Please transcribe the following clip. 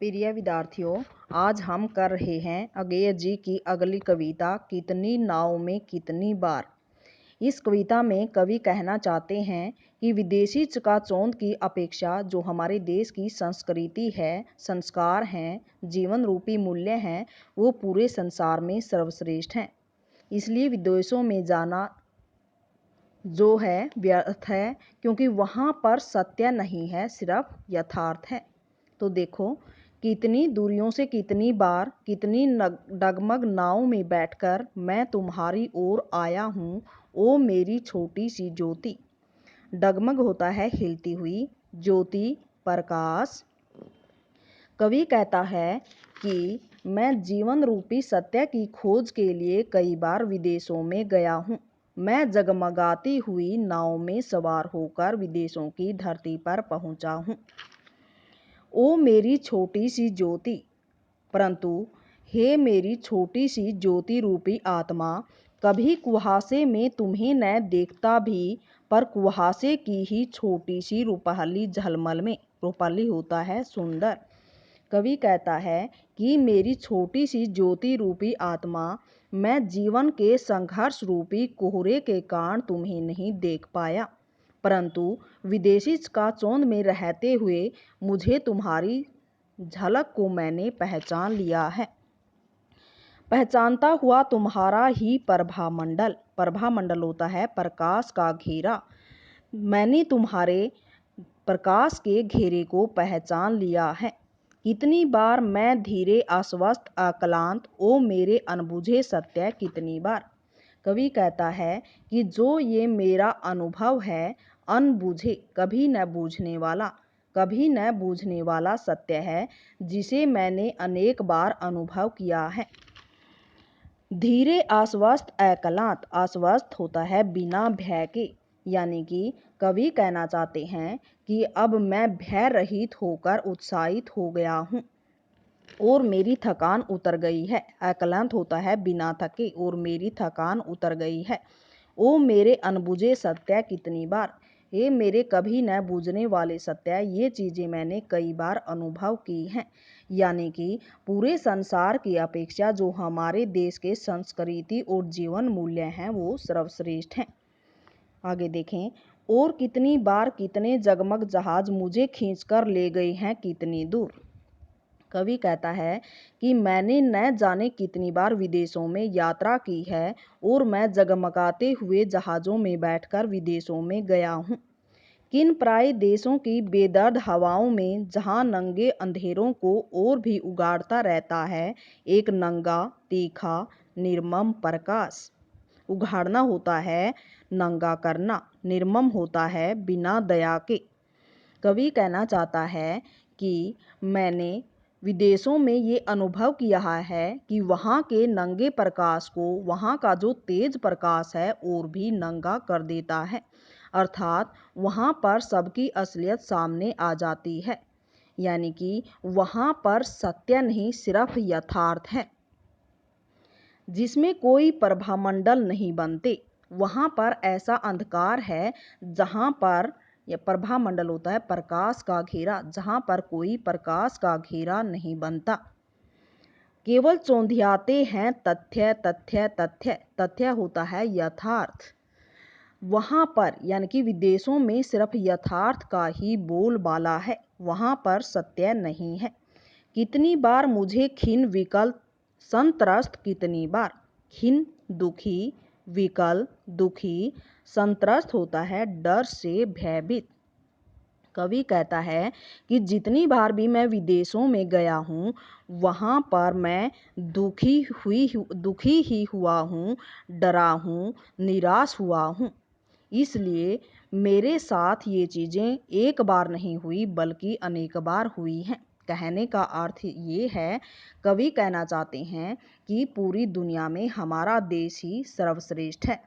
प्रिय विद्यार्थियों, आज हम कर रहे हैं अगेय जी की अगली कविता कितनी नाव में कितनी बार। इस कविता में कवि कहना चाहते हैं कि विदेशी चकाचौंध की अपेक्षा जो हमारे देश की संस्कृति है, संस्कार हैं, जीवन रूपी मूल्य हैं, वो पूरे संसार में सर्वश्रेष्ठ हैं। इसलिए विदेशों में जाना जो है व्यर्थ है, क्योंकि वहाँ पर सत्य नहीं है, सिर्फ यथार्थ है। तो देखो, कितनी दूरियों से कितनी बार कितनी डगमग नाव में बैठकर मैं तुम्हारी ओर आया हूँ, ओ मेरी छोटी सी ज्योति। डगमग होता है हिलती हुई, ज्योति प्रकाश। कवि कहता है कि मैं जीवन रूपी सत्य की खोज के लिए कई बार विदेशों में गया हूँ। मैं जगमगाती हुई नाव में सवार होकर विदेशों की धरती पर पहुँचा हूँ। ओ मेरी छोटी सी ज्योति, परंतु हे मेरी छोटी सी ज्योति रूपी आत्मा, कभी कुहासे में तुम्हें न देखता भी, पर कुहासे की ही छोटी सी रुपहली झलमल में, रुपहली होता है सुंदर। कवि कहता है कि मेरी छोटी सी ज्योति रूपी आत्मा, मैं जीवन के संघर्ष रूपी कोहरे के कारण तुम्हें नहीं देख पाया, परंतु विदेशी चकाचौंध में रहते हुए मुझे तुम्हारी झलक को मैंने पहचान लिया है। पहचानता हुआ तुम्हारा ही प्रभामंडल, प्रभामंडल होता है प्रकाश का घेरा, मैंने तुम्हारे प्रकाश के घेरे को पहचान लिया है। कितनी बार मैं धीरे आश्वस्त अक्लांत, ओ मेरे अनबुझे सत्य कितनी बार। कवि कहता है कि जो ये मेरा अनुभव है, अनबुझे कभी न बूझने वाला, कभी न बूझने वाला सत्य है, जिसे मैंने अनेक बार अनुभव किया है। धीरे आश्वस्त अक्लांत, आश्वस्त होता है बिना भय के, यानी कि कवि कहना चाहते हैं कि अब मैं भय रहित होकर उत्साहित हो गया हूँ और मेरी थकान उतर गई है। अक्लांत होता है बिना थके, और मेरी थकान उतर गई है। ओ मेरे अनबुझे सत्य कितनी बार, ये मेरे कभी न बूझने वाले सत्य, ये चीज़ें मैंने कई बार अनुभव की हैं। यानी कि पूरे संसार की अपेक्षा जो हमारे देश के संस्कृति और जीवन मूल्य हैं, वो सर्वश्रेष्ठ हैं। आगे देखें, और कितनी बार कितने जगमग जहाज मुझे खींचकर ले गए हैं कितनी दूर। कवि कहता है कि मैंने न जाने कितनी बार विदेशों में यात्रा की है, और मैं जगमगाते हुए जहाज़ों में बैठकर विदेशों में गया हूँ। किन प्राय देशों की बेदर्द हवाओं में, जहाँ नंगे अंधेरों को और भी उगाड़ता रहता है एक नंगा तीखा निर्मम प्रकाश। उघाड़ना होता है नंगा करना, निर्मम होता है बिना दया के। कवि कहना चाहता है कि मैंने विदेशों में ये अनुभव किया है कि वहाँ के नंगे प्रकाश को वहाँ का जो तेज प्रकाश है और भी नंगा कर देता है, अर्थात वहाँ पर सबकी असलियत सामने आ जाती है। यानी कि वहाँ पर सत्य नहीं, सिर्फ यथार्थ है, जिसमें कोई प्रभामंडल नहीं बनते। वहाँ पर ऐसा अंधकार है जहाँ पर, यह प्रभामंडल होता है प्रकाश का घेरा, जहाँ पर कोई प्रकाश का घेरा नहीं बनता। केवल चौंधियाते हैं तथ्य तथ्य तथ्य, तथ्य होता है यथार्थ। वहाँ पर यानी कि विदेशों में सिर्फ यथार्थ का ही बोलबाला है, वहाँ पर सत्य नहीं है। कितनी बार मुझे खिन विकल संत्रस्त, कितनी बार खिन दुखी, विकल दुखी, संत्रस्त होता है डर से भयभीत। कवि कहता है कि जितनी बार भी मैं विदेशों में गया हूँ, वहाँ पर मैं दुखी ही हुआ हूँ, डरा हूँ, निराश हुआ हूँ। इसलिए मेरे साथ ये चीज़ें एक बार नहीं हुई, बल्कि अनेक बार हुई हैं। कहने का अर्थ ये है, कवि कहना चाहते हैं कि पूरी दुनिया में हमारा देश ही सर्वश्रेष्ठ है।